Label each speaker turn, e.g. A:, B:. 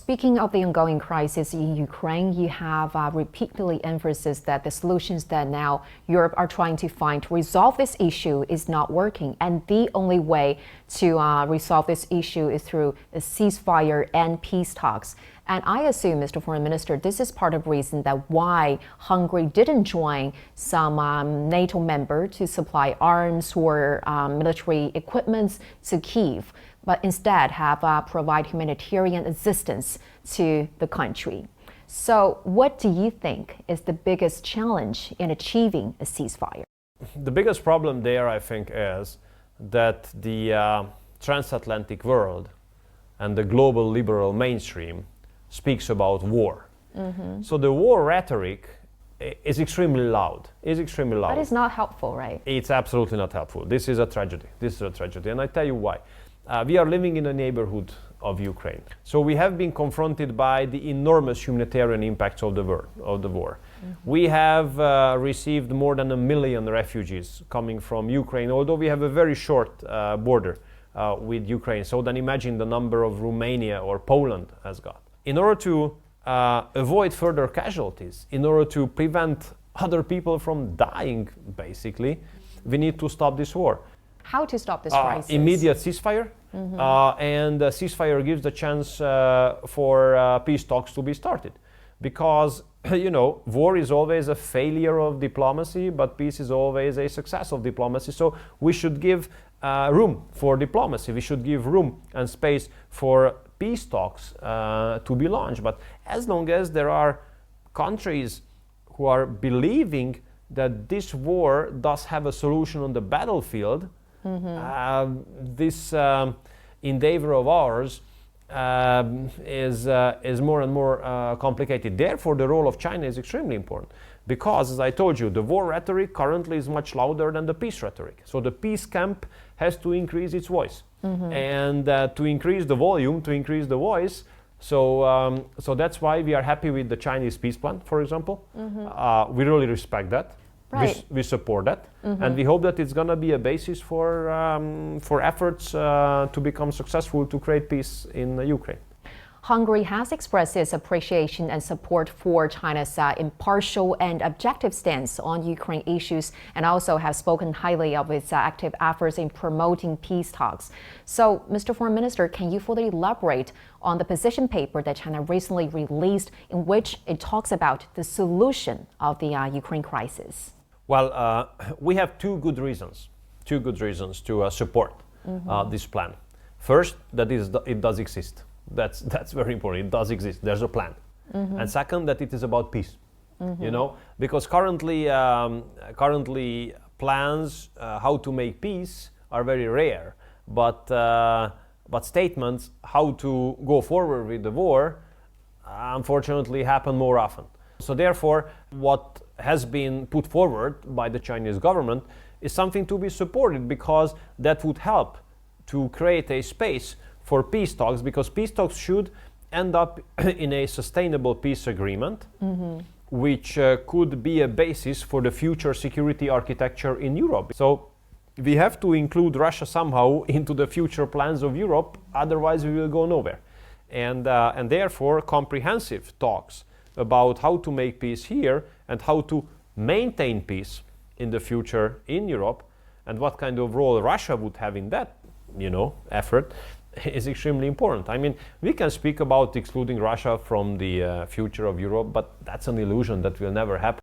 A: speaking of the ongoing crisis in Ukraine, you have repeatedly emphasized that the solutions that now Europe are trying to find to resolve this issue is not working. And the only way to resolve this issue is through a ceasefire and peace talks. And I assume, Mr. Foreign Minister, this is part of the reason that why Hungary didn't join some NATO member to supply arms or military equipment to Kyiv, but instead have provide humanitarian assistance to the country. So what do you think is the biggest challenge in achieving a ceasefire?
B: The biggest problem there, I think, is that the transatlantic world and the global liberal mainstream speaks about war. Mm-hmm. So the war rhetoric is extremely loud.
A: But it's not helpful, right?
B: It's absolutely not helpful. This is a tragedy. And I tell you why. We are living in a neighborhood of Ukraine. So we have been confronted by the enormous humanitarian impacts of the war. Mm-hmm. We have received more than 1 million refugees coming from Ukraine, although we have a very short border with Ukraine. So then imagine the number of Romania or Poland has got. In order to avoid further casualties, in order to prevent other people from dying, basically, we need to stop this war.
A: How to stop this crisis?
B: Immediate ceasefire. Mm-hmm. And ceasefire gives the chance for peace talks to be started. Because, war is always a failure of diplomacy, but peace is always a success of diplomacy. So we should give room for diplomacy. We should give room and space for peace talks to be launched. But as long as there are countries who are believing that this war does have a solution on the battlefield, mm-hmm. This endeavor of ours is more and more complicated. Therefore, the role of China is extremely important. Because, as I told you, the war rhetoric currently is much louder than the peace rhetoric. So the peace camp has to increase its voice. Mm-hmm. And to increase the volume, to increase the voice, so that's why we are happy with the Chinese peace plan, for example. Mm-hmm. We really respect that.
A: Right.
B: We support that. Mm-hmm. And we hope that it's going to be a basis for efforts to become successful to create peace in Ukraine.
A: Hungary has expressed its appreciation and support for China's impartial and objective stance on Ukraine issues, and also have spoken highly of its active efforts in promoting peace talks. So, Mr. Foreign Minister, can you further elaborate on the position paper that China recently released, in which it talks about the solution of the Ukraine crisis?
B: Well, we have two good reasons to support mm-hmm. This plan. First, that it does exist. That's very important. It does exist. There's a plan. Mm-hmm. And second, that it is about peace. Mm-hmm. Because currently plans how to make peace are very rare. But statements how to go forward with the war, unfortunately, happen more often. So therefore, what has been put forward by the Chinese government is something to be supported, because that would help to create a space for peace talks, because peace talks should end up in a sustainable peace agreement, mm-hmm. which could be a basis for the future security architecture in Europe. So we have to include Russia somehow into the future plans of Europe, otherwise we will go nowhere. And therefore, comprehensive talks about how to make peace here and how to maintain peace in the future in Europe, and what kind of role Russia would have in that, effort, is extremely important. I mean, we can speak about excluding Russia from the future of Europe, but that's an illusion that will never happen.